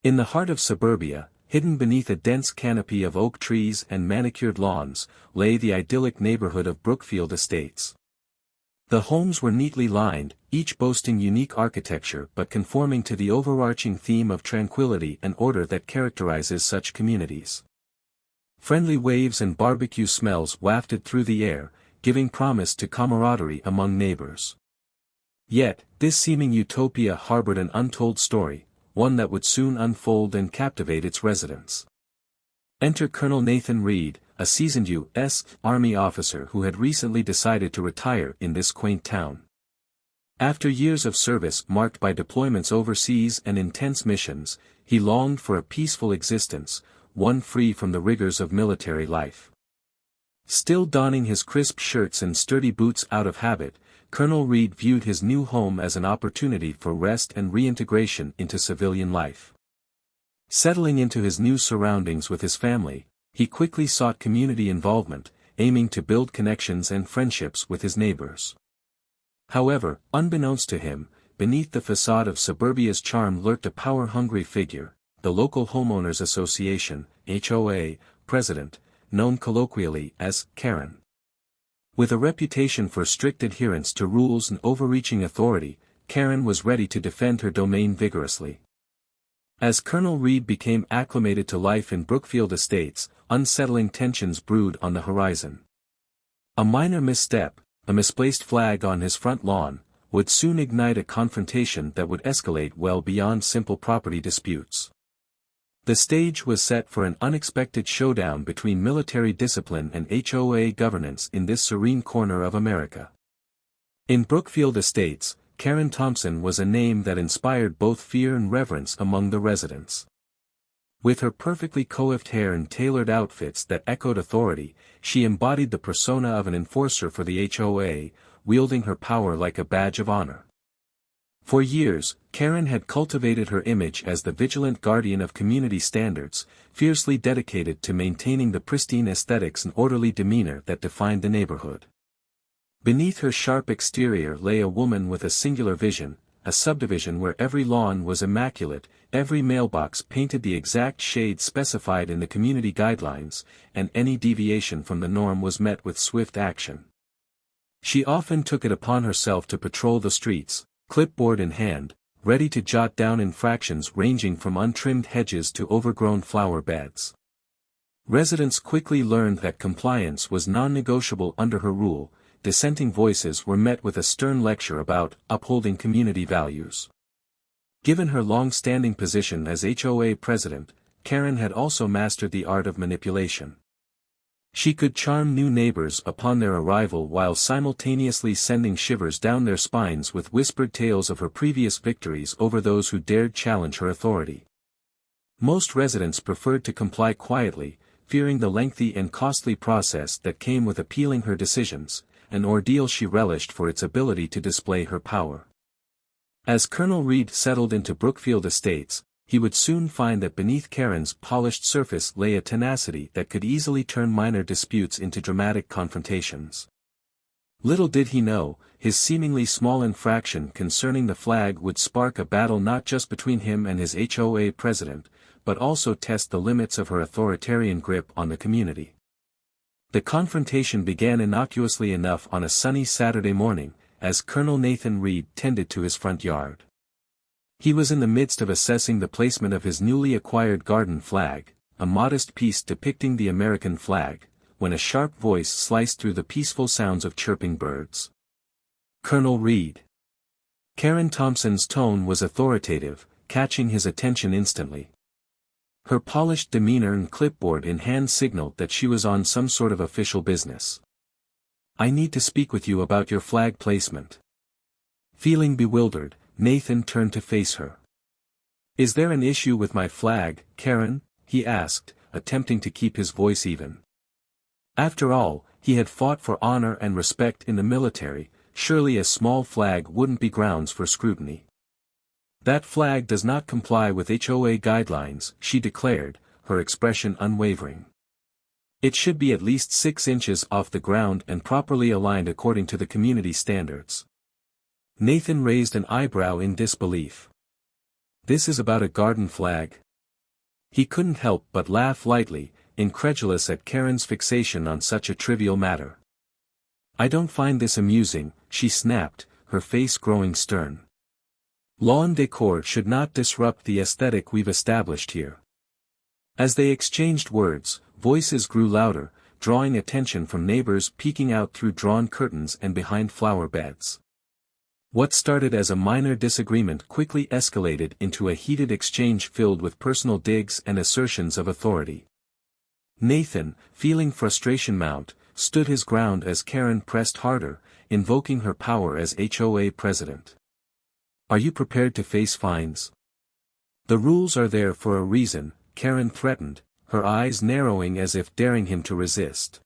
In the heart of suburbia, hidden beneath a dense canopy of oak trees and manicured lawns, lay the idyllic neighborhood of Brookfield Estates. The homes were neatly lined, each boasting unique architecture but conforming to the overarching theme of tranquility and order that characterizes such communities. Friendly waves and barbecue smells wafted through the air, giving promise to camaraderie among neighbors. Yet, this seeming utopia harbored an untold story, one that would soon unfold and captivate its residents. Enter Colonel Nathan Reed, a seasoned U.S. Army officer who had recently decided to retire in this quaint town. After years of service marked by deployments overseas and intense missions, he longed for a peaceful existence, one free from the rigors of military life. Still donning his crisp shirts and sturdy boots out of habit, Colonel Reed viewed his new home as an opportunity for rest and reintegration into civilian life. Settling into his new surroundings with his family, he quickly sought community involvement, aiming to build connections and friendships with his neighbors. However, unbeknownst to him, beneath the facade of suburbia's charm lurked a power-hungry figure, the local homeowners association, HOA, president, known colloquially as Karen. With a reputation for strict adherence to rules and overreaching authority, Karen was ready to defend her domain vigorously. As Colonel Reed became acclimated to life in Brookfield Estates, unsettling tensions brewed on the horizon. A minor misstep, a misplaced flag on his front lawn, would soon ignite a confrontation that would escalate well beyond simple property disputes. The stage was set for an unexpected showdown between military discipline and HOA governance in this serene corner of America. In Brookfield Estates, Karen Thompson was a name that inspired both fear and reverence among the residents. With her perfectly coiffed hair and tailored outfits that echoed authority, she embodied the persona of an enforcer for the HOA, wielding her power like a badge of honor. For years, Karen had cultivated her image as the vigilant guardian of community standards, fiercely dedicated to maintaining the pristine aesthetics and orderly demeanor that defined the neighborhood. Beneath her sharp exterior lay a woman with a singular vision, a subdivision where every lawn was immaculate, every mailbox painted the exact shade specified in the community guidelines, and any deviation from the norm was met with swift action. She often took it upon herself to patrol the streets, clipboard in hand, ready to jot down infractions ranging from untrimmed hedges to overgrown flower beds. Residents quickly learned that compliance was non-negotiable under her rule. Dissenting voices were met with a stern lecture about upholding community values. Given her long-standing position as HOA president, Karen had also mastered the art of manipulation. She could charm new neighbors upon their arrival while simultaneously sending shivers down their spines with whispered tales of her previous victories over those who dared challenge her authority. Most residents preferred to comply quietly, fearing the lengthy and costly process that came with appealing her decisions, an ordeal she relished for its ability to display her power. As Colonel Reed settled into Brookfield Estates, he would soon find that beneath Karen's polished surface lay a tenacity that could easily turn minor disputes into dramatic confrontations. Little did he know, his seemingly small infraction concerning the flag would spark a battle not just between him and his HOA president, but also test the limits of her authoritarian grip on the community. The confrontation began innocuously enough on a sunny Saturday morning, as Colonel Nathan Reed tended to his front yard. He was in the midst of assessing the placement of his newly acquired garden flag, a modest piece depicting the American flag, when a sharp voice sliced through the peaceful sounds of chirping birds. "Colonel Reed." Karen Thompson's tone was authoritative, catching his attention instantly. Her polished demeanor and clipboard in hand signaled that she was on some sort of official business. "I need to speak with you about your flag placement." Feeling bewildered, Nathan turned to face her. "Is there an issue with my flag, Karen?" he asked, attempting to keep his voice even. After all, he had fought for honor and respect in the military, surely a small flag wouldn't be grounds for scrutiny. "That flag does not comply with HOA guidelines," she declared, her expression unwavering. "It should be at least 6 inches off the ground and properly aligned according to the community standards." Nathan raised an eyebrow in disbelief. "This is about a garden flag." He couldn't help but laugh lightly, incredulous at Karen's fixation on such a trivial matter. "I don't find this amusing," she snapped, her face growing stern. "Lawn decor should not disrupt the aesthetic we've established here." As they exchanged words, voices grew louder, drawing attention from neighbors peeking out through drawn curtains and behind flower beds. What started as a minor disagreement quickly escalated into a heated exchange filled with personal digs and assertions of authority. Nathan, feeling frustration mount, stood his ground as Karen pressed harder, invoking her power as HOA president. "Are you prepared to face fines?" "The rules are there for a reason," Karen threatened, her eyes narrowing as if daring him to resist.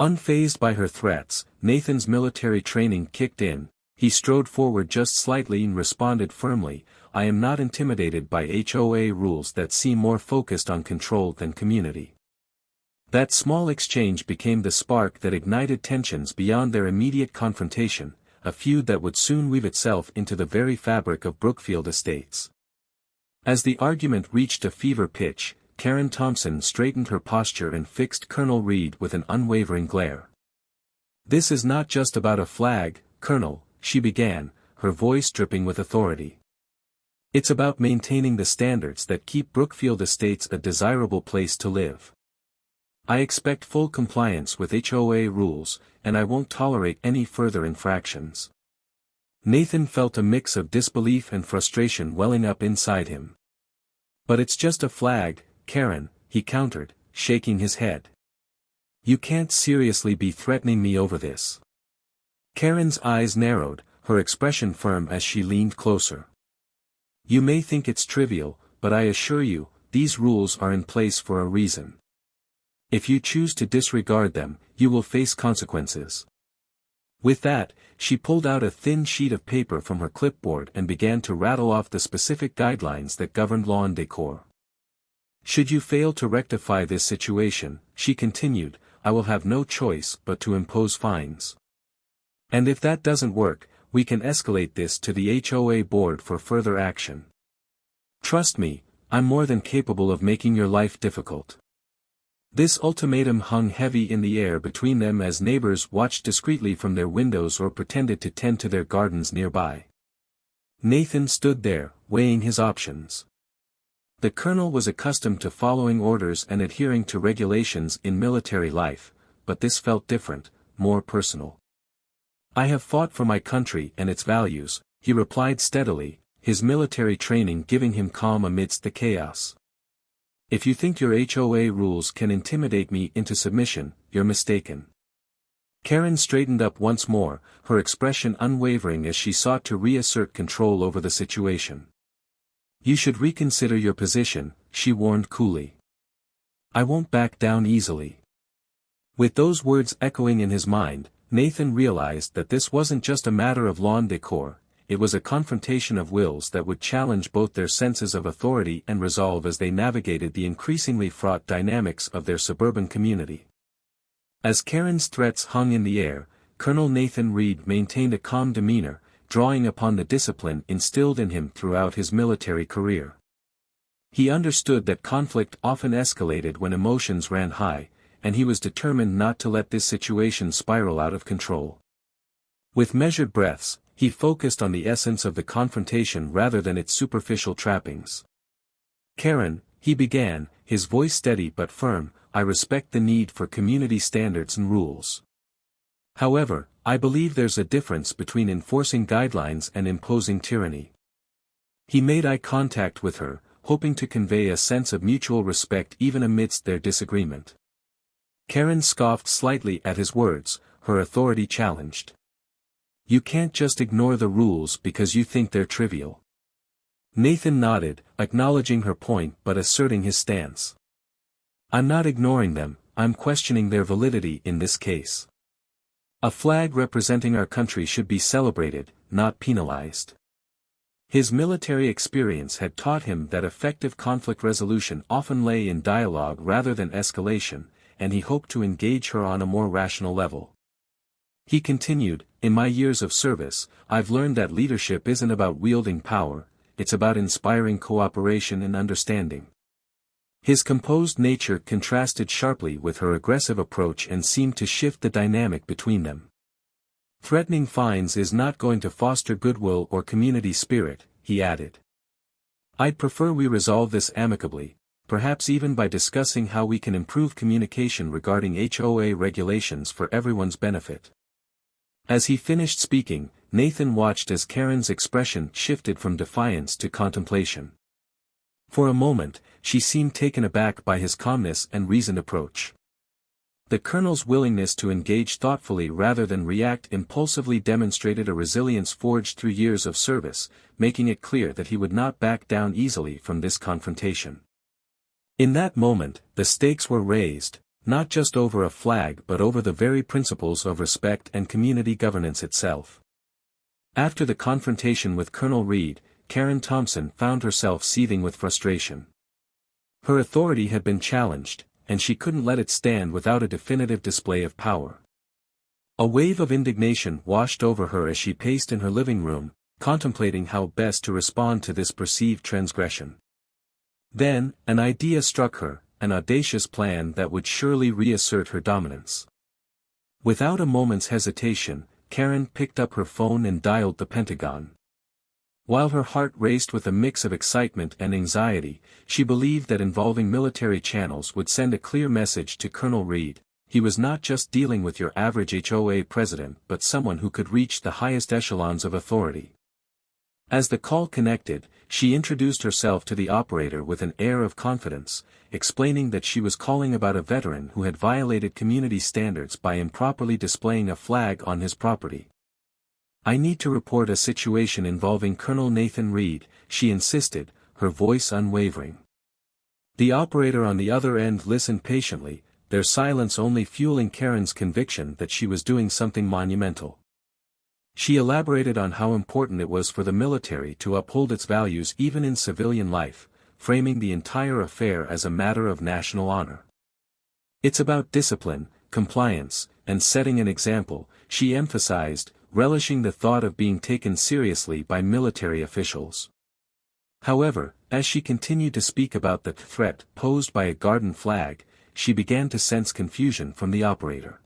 Unfazed by her threats, Nathan's military training kicked in. He strode forward just slightly and responded firmly, "I am not intimidated by HOA rules that seem more focused on control than community." That small exchange became the spark that ignited tensions beyond their immediate confrontation, a feud that would soon weave itself into the very fabric of Brookfield Estates. As the argument reached a fever pitch, Karen Thompson straightened her posture and fixed Colonel Reed with an unwavering glare. "This is not just about a flag, Colonel," she began, her voice dripping with authority. "It's about maintaining the standards that keep Brookfield Estates a desirable place to live. I expect full compliance with HOA rules, and I won't tolerate any further infractions." Nathan felt a mix of disbelief and frustration welling up inside him. "But it's just a flag, Karen," he countered, shaking his head. "You can't seriously be threatening me over this." Karen's eyes narrowed, her expression firm as she leaned closer. "You may think it's trivial, but I assure you, these rules are in place for a reason. If you choose to disregard them, you will face consequences." With that, she pulled out a thin sheet of paper from her clipboard and began to rattle off the specific guidelines that governed lawn decor. "Should you fail to rectify this situation," she continued, "I will have no choice but to impose fines. And if that doesn't work, we can escalate this to the HOA board for further action. Trust me, I'm more than capable of making your life difficult." This ultimatum hung heavy in the air between them as neighbors watched discreetly from their windows or pretended to tend to their gardens nearby. Nathan stood there, weighing his options. The colonel was accustomed to following orders and adhering to regulations in military life, but this felt different, more personal. "I have fought for my country and its values," he replied steadily, his military training giving him calm amidst the chaos. "If you think your HOA rules can intimidate me into submission, you're mistaken." Karen straightened up once more, her expression unwavering as she sought to reassert control over the situation. "You should reconsider your position," she warned coolly. "I won't back down easily." With those words echoing in his mind, Nathan realized that this wasn't just a matter of lawn decor, it was a confrontation of wills that would challenge both their senses of authority and resolve as they navigated the increasingly fraught dynamics of their suburban community. As Karen's threats hung in the air, Colonel Nathan Reed maintained a calm demeanor, drawing upon the discipline instilled in him throughout his military career. He understood that conflict often escalated when emotions ran high, and he was determined not to let this situation spiral out of control. With measured breaths, he focused on the essence of the confrontation rather than its superficial trappings. "Karen," he began, his voice steady but firm, "I respect the need for community standards and rules. However, I believe there's a difference between enforcing guidelines and imposing tyranny." He made eye contact with her, hoping to convey a sense of mutual respect even amidst their disagreement. Karen scoffed slightly at his words, her authority challenged. "You can't just ignore the rules because you think they're trivial." Nathan nodded, acknowledging her point but asserting his stance. "I'm not ignoring them, I'm questioning their validity in this case. A flag representing our country should be celebrated, not penalized." His military experience had taught him that effective conflict resolution often lay in dialogue rather than escalation, and he hoped to engage her on a more rational level. He continued, "In my years of service, I've learned that leadership isn't about wielding power, it's about inspiring cooperation and understanding. His composed nature contrasted sharply with her aggressive approach and seemed to shift the dynamic between them. "Threatening fines is not going to foster goodwill or community spirit," he added. "I'd prefer we resolve this amicably, perhaps even by discussing how we can improve communication regarding HOA regulations for everyone's benefit." As he finished speaking, Nathan watched as Karen's expression shifted from defiance to contemplation. For a moment, she seemed taken aback by his calmness and reasoned approach. The Colonel's willingness to engage thoughtfully rather than react impulsively demonstrated a resilience forged through years of service, making it clear that he would not back down easily from this confrontation. In that moment, the stakes were raised, not just over a flag but over the very principles of respect and community governance itself. After the confrontation with Colonel Reed, Karen Thompson found herself seething with frustration. Her authority had been challenged, and she couldn't let it stand without a definitive display of power. A wave of indignation washed over her as she paced in her living room, contemplating how best to respond to this perceived transgression. Then, an idea struck her, an audacious plan that would surely reassert her dominance. Without a moment's hesitation, Karen picked up her phone and dialed the Pentagon. While her heart raced with a mix of excitement and anxiety, she believed that involving military channels would send a clear message to Colonel Reed: he was not just dealing with your average HOA president but someone who could reach the highest echelons of authority. As the call connected, she introduced herself to the operator with an air of confidence, explaining that she was calling about a veteran who had violated community standards by improperly displaying a flag on his property. "I need to report a situation involving Colonel Nathan Reed," she insisted, her voice unwavering. The operator on the other end listened patiently, their silence only fueling Karen's conviction that she was doing something monumental. She elaborated on how important it was for the military to uphold its values even in civilian life, framing the entire affair as a matter of national honor. "It's about discipline, compliance, and setting an example," she emphasized, relishing the thought of being taken seriously by military officials. However, as she continued to speak about the threat posed by a garden flag, she began to sense confusion from the operator.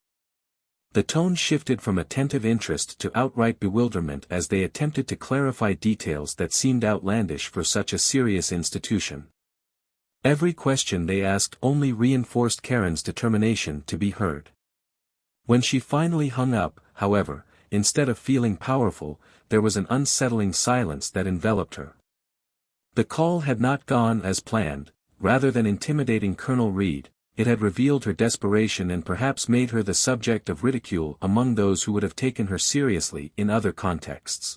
The tone shifted from attentive interest to outright bewilderment as they attempted to clarify details that seemed outlandish for such a serious institution. Every question they asked only reinforced Karen's determination to be heard. When she finally hung up, however, instead of feeling powerful, there was an unsettling silence that enveloped her. The call had not gone as planned. Rather than intimidating Colonel Reed, it had revealed her desperation and perhaps made her the subject of ridicule among those who would have taken her seriously in other contexts.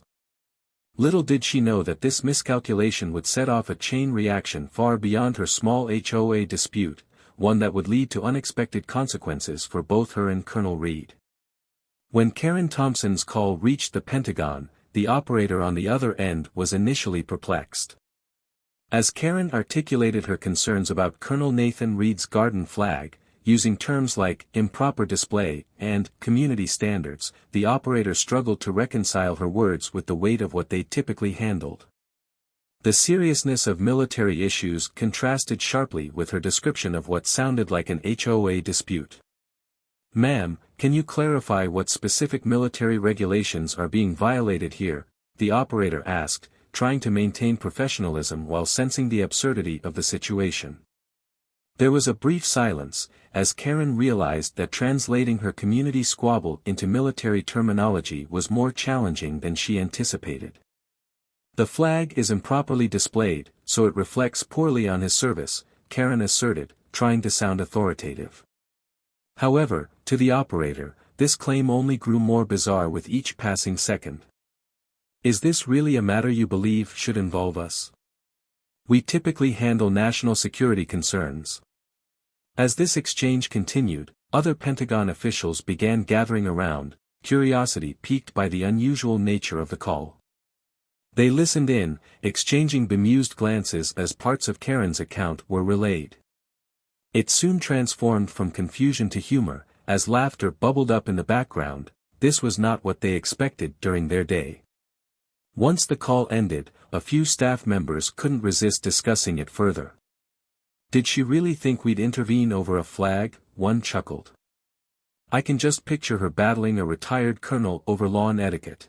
Little did she know that this miscalculation would set off a chain reaction far beyond her small HOA dispute, one that would lead to unexpected consequences for both her and Colonel Reed. When Karen Thompson's call reached the Pentagon, the operator on the other end was initially perplexed. As Karen articulated her concerns about Colonel Nathan Reed's garden flag, using terms like improper display and community standards, the operator struggled to reconcile her words with the weight of what they typically handled. The seriousness of military issues contrasted sharply with her description of what sounded like an HOA dispute. "Ma'am, can you clarify what specific military regulations are being violated here?" the operator asked, trying to maintain professionalism while sensing the absurdity of the situation. There was a brief silence, as Karen realized that translating her community squabble into military terminology was more challenging than she anticipated. "The flag is improperly displayed, so it reflects poorly on his service," Karen asserted, trying to sound authoritative. However, to the operator, this claim only grew more bizarre with each passing second. "Is this really a matter you believe should involve us? We typically handle national security concerns." As this exchange continued, other Pentagon officials began gathering around, curiosity piqued by the unusual nature of the call. They listened in, exchanging bemused glances as parts of Karen's account were relayed. It soon transformed from confusion to humor, as laughter bubbled up in the background. This was not what they expected during their day. Once the call ended, a few staff members couldn't resist discussing it further. Did she really think we'd intervene over a flag? One chuckled. I can just picture her battling a retired colonel over lawn etiquette.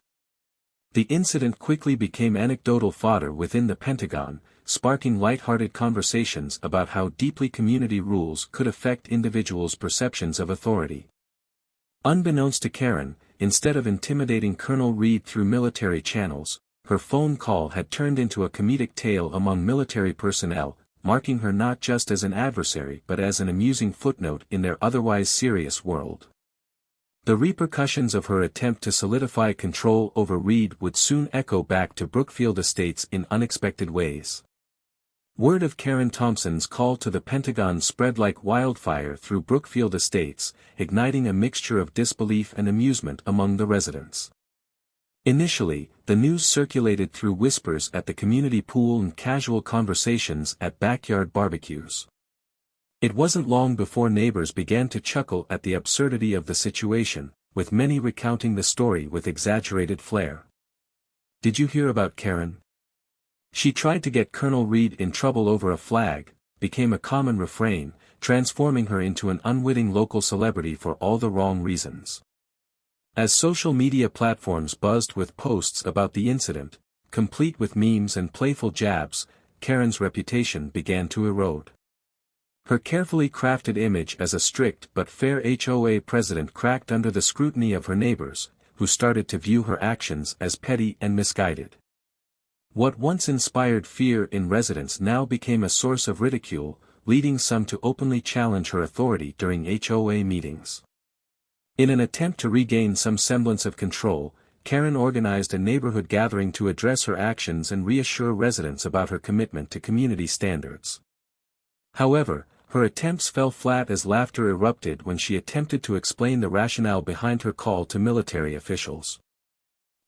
The incident quickly became anecdotal fodder within the Pentagon, sparking light-hearted conversations about how deeply community rules could affect individuals' perceptions of authority. Unbeknownst to Karen, instead of intimidating Colonel Reed through military channels, her phone call had turned into a comedic tale among military personnel, marking her not just as an adversary but as an amusing footnote in their otherwise serious world. The repercussions of her attempt to solidify control over Reed would soon echo back to Brookfield Estates in unexpected ways. Word of Karen Thompson's call to the Pentagon spread like wildfire through Brookfield Estates, igniting a mixture of disbelief and amusement among the residents. Initially, the news circulated through whispers at the community pool and casual conversations at backyard barbecues. It wasn't long before neighbors began to chuckle at the absurdity of the situation, with many recounting the story with exaggerated flair. Did you hear about Karen? She tried to get Colonel Reed in trouble over a flag, became a common refrain, transforming her into an unwitting local celebrity for all the wrong reasons. As social media platforms buzzed with posts about the incident, complete with memes and playful jabs, Karen's reputation began to erode. Her carefully crafted image as a strict but fair HOA president cracked under the scrutiny of her neighbors, who started to view her actions as petty and misguided. What once inspired fear in residents now became a source of ridicule, leading some to openly challenge her authority during HOA meetings. In an attempt to regain some semblance of control, Karen organized a neighborhood gathering to address her actions and reassure residents about her commitment to community standards. However, her attempts fell flat as laughter erupted when she attempted to explain the rationale behind her call to military officials.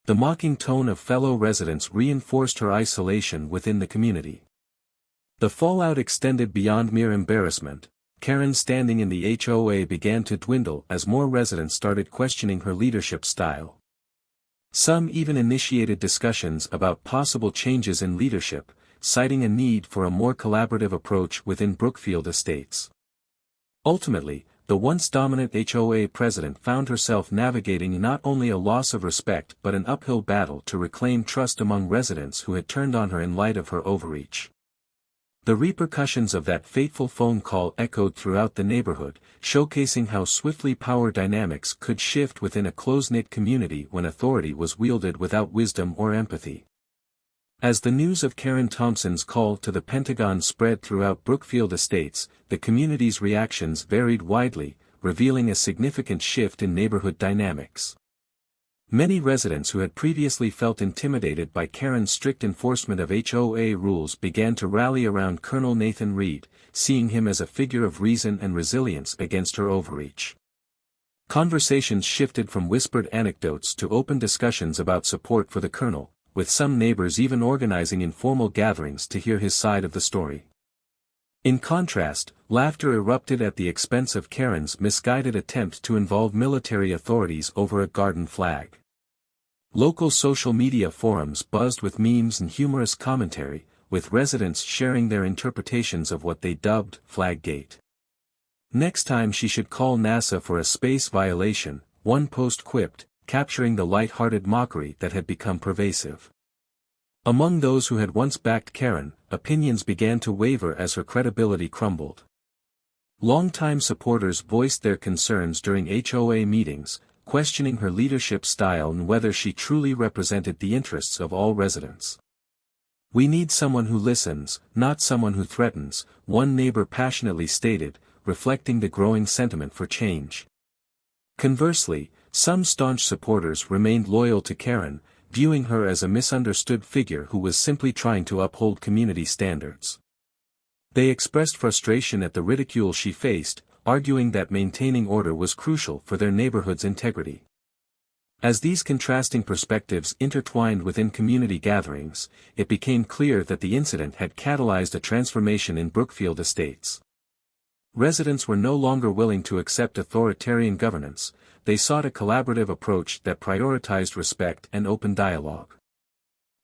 The mocking tone of fellow residents reinforced her isolation within the community. The fallout extended beyond mere embarrassment. Karen's standing in the HOA began to dwindle as more residents started questioning her leadership style. Some even initiated discussions about possible changes in leadership, citing a need for a more collaborative approach within Brookfield Estates. Ultimately, the once dominant HOA president found herself navigating not only a loss of respect but an uphill battle to reclaim trust among residents who had turned on her in light of her overreach. The repercussions of that fateful phone call echoed throughout the neighborhood, showcasing how swiftly power dynamics could shift within a close-knit community when authority was wielded without wisdom or empathy. As the news of Karen Thompson's call to the Pentagon spread throughout Brookfield Estates, the community's reactions varied widely, revealing a significant shift in neighborhood dynamics. Many residents who had previously felt intimidated by Karen's strict enforcement of HOA rules began to rally around Colonel Nathan Reed, seeing him as a figure of reason and resilience against her overreach. Conversations shifted from whispered anecdotes to open discussions about support for the colonel, with some neighbors even organizing informal gatherings to hear his side of the story. In contrast, laughter erupted at the expense of Karen's misguided attempt to involve military authorities over a garden flag. Local social media forums buzzed with memes and humorous commentary, with residents sharing their interpretations of what they dubbed Flaggate. Next time she should call NASA for a space violation, one post quipped, capturing the light-hearted mockery that had become pervasive. Among those who had once backed Karen, opinions began to waver as her credibility crumbled. Longtime supporters voiced their concerns during HOA meetings, questioning her leadership style and whether she truly represented the interests of all residents. "We need someone who listens, not someone who threatens," one neighbor passionately stated, reflecting the growing sentiment for change. Conversely, some staunch supporters remained loyal to Karen, viewing her as a misunderstood figure who was simply trying to uphold community standards. They expressed frustration at the ridicule she faced, arguing that maintaining order was crucial for their neighborhood's integrity. As these contrasting perspectives intertwined within community gatherings, it became clear that the incident had catalyzed a transformation in Brookfield Estates. Residents were no longer willing to accept authoritarian governance. They sought a collaborative approach that prioritized respect and open dialogue.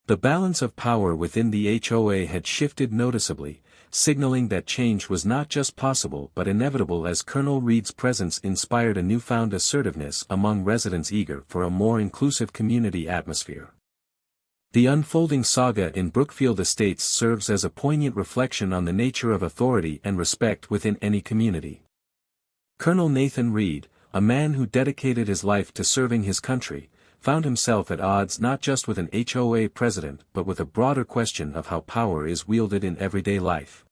The balance of power within the HOA had shifted noticeably, signaling that change was not just possible but inevitable as Colonel Reed's presence inspired a newfound assertiveness among residents eager for a more inclusive community atmosphere. The unfolding saga in Brookfield Estates serves as a poignant reflection on the nature of authority and respect within any community. Colonel Nathan Reed, a man who dedicated his life to serving his country, found himself at odds not just with an HOA president but with a broader question of how power is wielded in everyday life.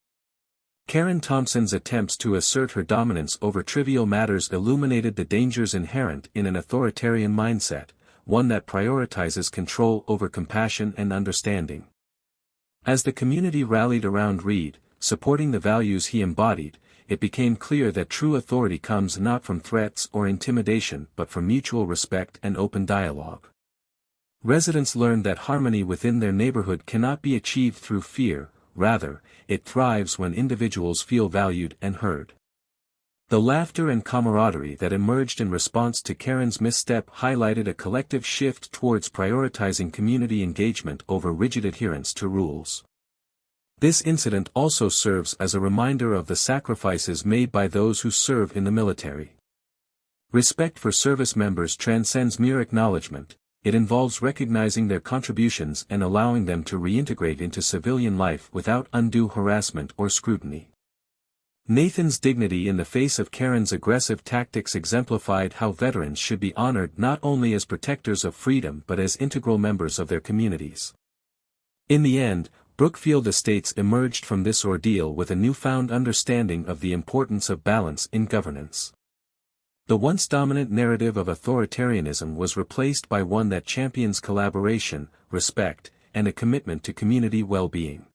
Karen Thompson's attempts to assert her dominance over trivial matters illuminated the dangers inherent in an authoritarian mindset, one that prioritizes control over compassion and understanding. As the community rallied around Reed, supporting the values he embodied, it became clear that true authority comes not from threats or intimidation but from mutual respect and open dialogue. Residents learned that harmony within their neighborhood cannot be achieved through fear, rather, it thrives when individuals feel valued and heard. The laughter and camaraderie that emerged in response to Karen's misstep highlighted a collective shift towards prioritizing community engagement over rigid adherence to rules. This incident also serves as a reminder of the sacrifices made by those who serve in the military. Respect for service members transcends mere acknowledgement, it involves recognizing their contributions and allowing them to reintegrate into civilian life without undue harassment or scrutiny. Nathan's dignity in the face of Karen's aggressive tactics exemplified how veterans should be honored not only as protectors of freedom but as integral members of their communities. In the end, Brookfield Estates emerged from this ordeal with a newfound understanding of the importance of balance in governance. The once dominant narrative of authoritarianism was replaced by one that champions collaboration, respect, and a commitment to community well-being.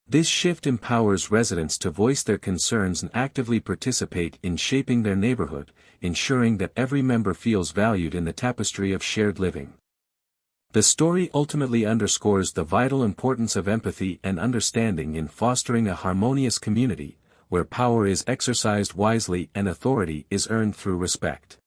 This shift empowers residents to voice their concerns and actively participate in shaping their neighborhood, ensuring that every member feels valued in the tapestry of shared living. The story ultimately underscores the vital importance of empathy and understanding in fostering a harmonious community, where power is exercised wisely and authority is earned through respect.